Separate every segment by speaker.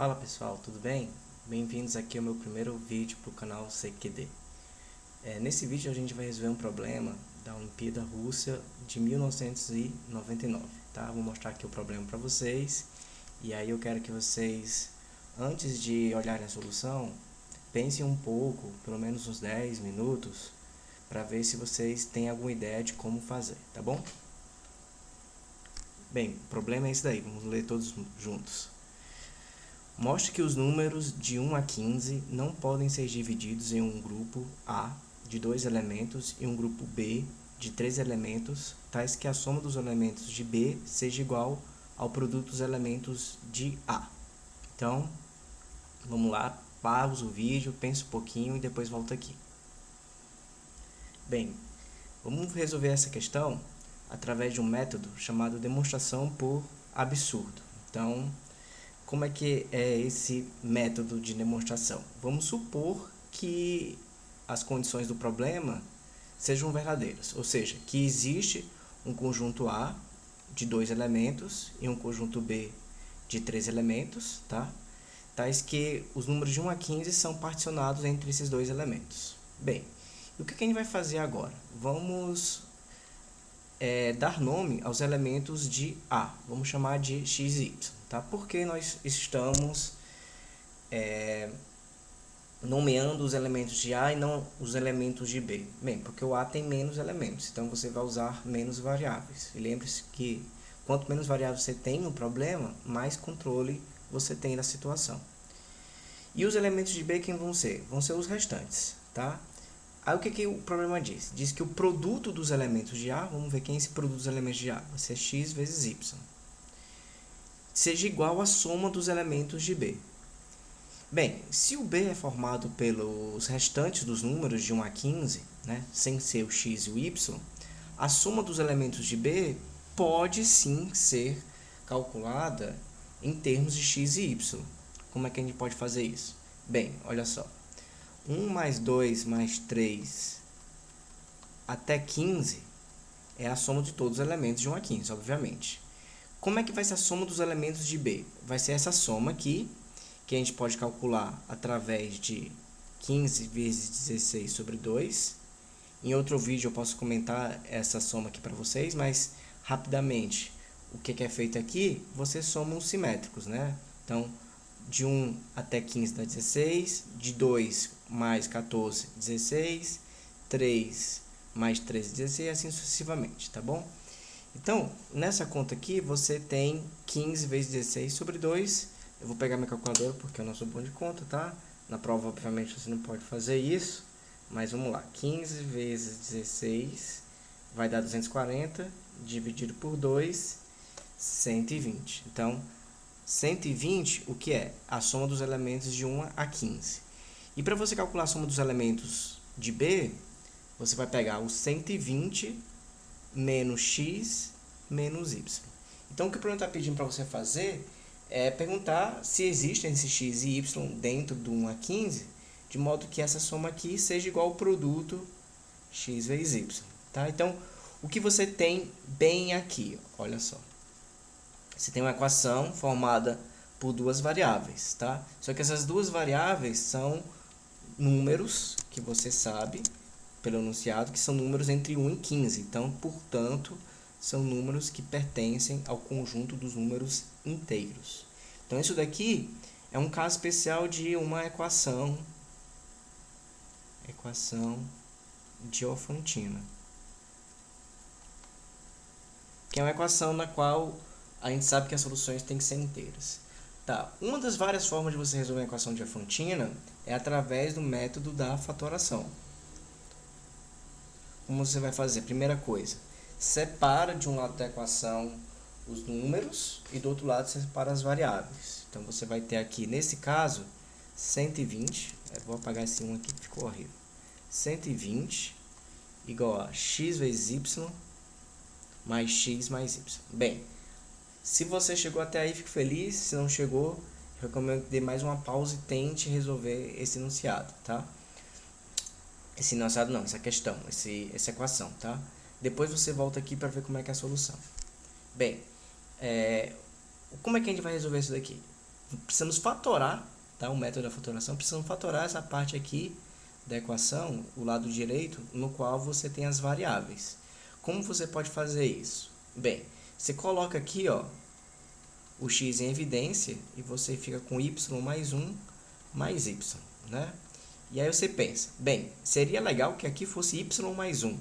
Speaker 1: Fala pessoal, tudo bem? Bem-vindos aqui ao meu primeiro vídeo para o canal CQD. Nesse vídeo a gente vai resolver um problema da Olimpíada Russa de 1999, tá? Vou mostrar aqui o problema para vocês e aí eu quero que vocês, antes de olharem a solução, pensem um pouco, pelo menos uns 10 minutos, para ver se vocês têm alguma ideia de como fazer, tá bom? Bem, o problema é esse daí, vamos ler todos juntos. Mostre que os números de 1 a 15 não podem ser divididos em um grupo A de 2 elementos e um grupo B de 3 elementos, tais que a soma dos elementos de B seja igual ao produto dos elementos de A. Então, vamos lá, pausa o vídeo, pensa um pouquinho e depois volta aqui. Bem, vamos resolver essa questão através de um método chamado demonstração por absurdo. Então, como é que é esse método de demonstração? Vamos supor que as condições do problema sejam verdadeiras, ou seja, que existe um conjunto A de 2 elementos e um conjunto B de 3 elementos, tá? Tais que os números de 1 a 15 são particionados entre esses dois elementos. Bem, e o que a gente vai fazer agora? Vamos dar nome aos elementos de A, vamos chamar de x e y, tá? Por que nós estamos nomeando os elementos de A e não os elementos de B? Bem, porque o A tem menos elementos, então você vai usar menos variáveis. E lembre-se que quanto menos variáveis você tem no problema, mais controle você tem da situação. E os elementos de B quem vão ser? Vão ser os restantes, tá? Aí o que o problema diz? Diz que o produto dos elementos de A, vamos ver quem é esse produto dos elementos de A, vai ser x vezes y, seja igual à soma dos elementos de B. Bem, se o B é formado pelos restantes dos números de 1 a 15, né, sem ser o x e o y, a soma dos elementos de B pode sim ser calculada em termos de x e y. Como é que a gente pode fazer isso? Bem, olha só. 1 mais 2 mais 3 até 15 é a soma de todos os elementos de 1 a 15, obviamente. Como é que vai ser a soma dos elementos de B? Vai ser essa soma aqui, que a gente pode calcular através de 15 vezes 16 sobre 2. Em outro vídeo eu posso comentar essa soma aqui para vocês, mas rapidamente, o que é feito aqui? Você soma os simétricos, né? Então, de 1 até 15 dá 16, de 2 mais 14, 16, 3 mais 13, 16, e assim sucessivamente, tá bom? Então, nessa conta aqui, você tem 15 vezes 16 sobre 2. Eu vou pegar minha calculadora porque eu não sou bom de conta, tá? Na prova, obviamente, você não pode fazer isso, mas vamos lá. 15 vezes 16 vai dar 240, dividido por 2, 120. Então, 120, o que é? A soma dos elementos de 1 a 15. E para você calcular a soma dos elementos de B, você vai pegar o 120 menos x menos y. Então, o que o problema está pedindo para você fazer é perguntar se existem esses x e y dentro do 1 a 15, de modo que essa soma aqui seja igual ao produto x vezes y. Tá? Então, o que você tem bem aqui? Olha só. Você tem uma equação formada por duas variáveis, tá? Só que essas duas variáveis são números que você sabe, pelo enunciado, que são números entre 1 e 15. Então, portanto, são números que pertencem ao conjunto dos números inteiros. Então, isso daqui é um caso especial de uma equação Diofantina, que é uma equação na qual a gente sabe que as soluções têm que ser inteiras. Tá. Uma das várias formas de você resolver a equação Diofantina é através do método da fatoração. Como você vai fazer? Primeira coisa, separa de um lado da equação os números e do outro lado separa as variáveis. Então, você vai ter aqui, nesse caso, 120, vou apagar esse 1 aqui que ficou horrível, 120 igual a x vezes y mais x mais y. Bem, se você chegou até aí, fico feliz. Se não chegou, recomendo que dê mais uma pausa e tente resolver esse enunciado, tá? Esse enunciado não, essa questão, essa equação, tá? Depois você volta aqui para ver como é que é a solução. Bem, como é que a gente vai resolver isso daqui? precisamos fatorar, tá? O método da fatoração, precisamos fatorar essa parte aqui da equação, o lado direito, no qual você tem as variáveis. Como você pode fazer isso? Bem, você coloca aqui, ó, o x em evidência e você fica com y mais 1 mais y, né? E aí você pensa, bem, seria legal que aqui fosse y mais 1.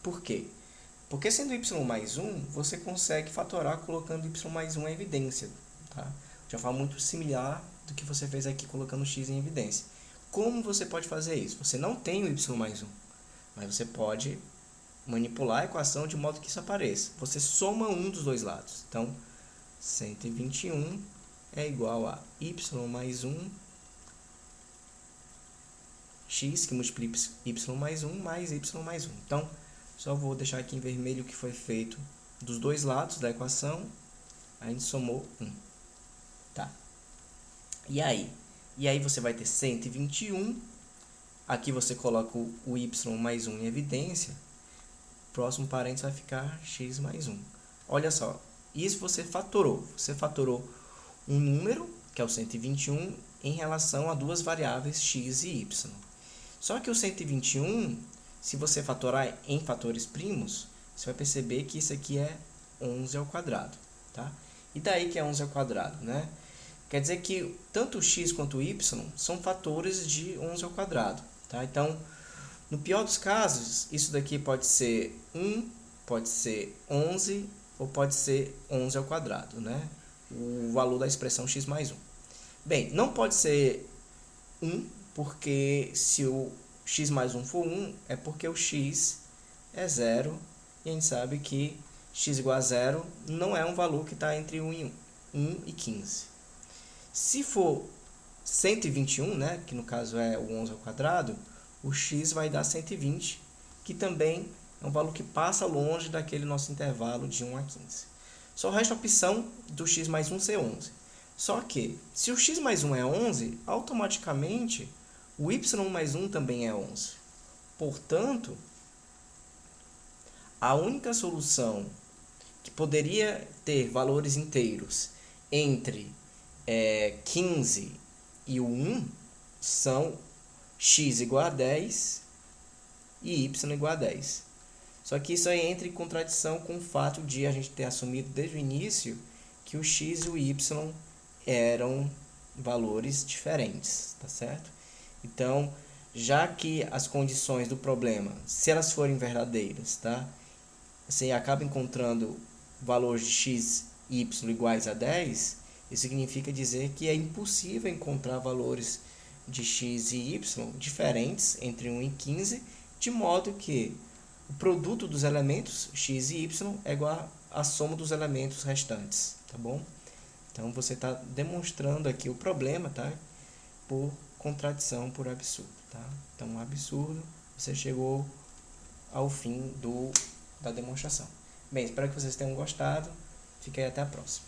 Speaker 1: Por quê? Porque sendo y mais 1, você consegue fatorar colocando y mais 1 em evidência, tá? De uma forma muito similar do que você fez aqui colocando x em evidência. Como você pode fazer isso? Você não tem o y mais 1, mas você pode manipular a equação de modo que isso apareça. Você soma um dos dois lados. Então, 121 é igual a y mais 1, x que multiplica y mais 1 mais y mais 1. Então, só vou deixar aqui em vermelho o que foi feito dos dois lados da equação. A gente somou 1. Tá. E aí? E aí você vai ter 121. Aqui você coloca o y mais 1 em evidência. Próximo parênteses vai ficar x mais 1. Olha só, isso você fatorou. Você fatorou um número, que é o 121, em relação a duas variáveis x e y. Só que o 121, se você fatorar em fatores primos, você vai perceber que isso aqui é 11 ao quadrado. Tá? E daí que é 11 ao quadrado, né? Quer dizer que tanto o x quanto o y são fatores de 11 ao quadrado. Tá? Então, no pior dos casos, isso daqui pode ser 1, pode ser 11 ou pode ser 11 ao quadrado, né? O valor da expressão x mais 1. Bem, não pode ser 1, porque se o x mais 1 for 1, é porque o x é 0, e a gente sabe que x igual a 0 não é um valor que está entre 1 e 15. Se for 121, né, que no caso é o 11 ao quadrado, o x vai dar 120, que também é um valor que passa longe daquele nosso intervalo de 1 a 15. Só resta a opção do x mais 1 ser 11. Só que, se o x mais 1 é 11, automaticamente o y mais 1 também é 11. Portanto, a única solução que poderia ter valores inteiros entre 15 e o 1 são x igual a 10 e y igual a 10. Só que isso aí entra em contradição com o fato de a gente ter assumido desde o início que o x e o y eram valores diferentes, tá certo? Então, já que as condições do problema, se elas forem verdadeiras, tá? Você acaba encontrando valores de x e y iguais a 10, isso significa dizer que é impossível encontrar valores de x e y diferentes entre 1 e 15, de modo que o produto dos elementos x e y é igual à soma dos elementos restantes, tá bom? Então, você está demonstrando aqui o problema, tá? Por contradição, por absurdo, tá? Então, um absurdo, você chegou ao fim da demonstração. Bem, espero que vocês tenham gostado. Fique aí até a próxima.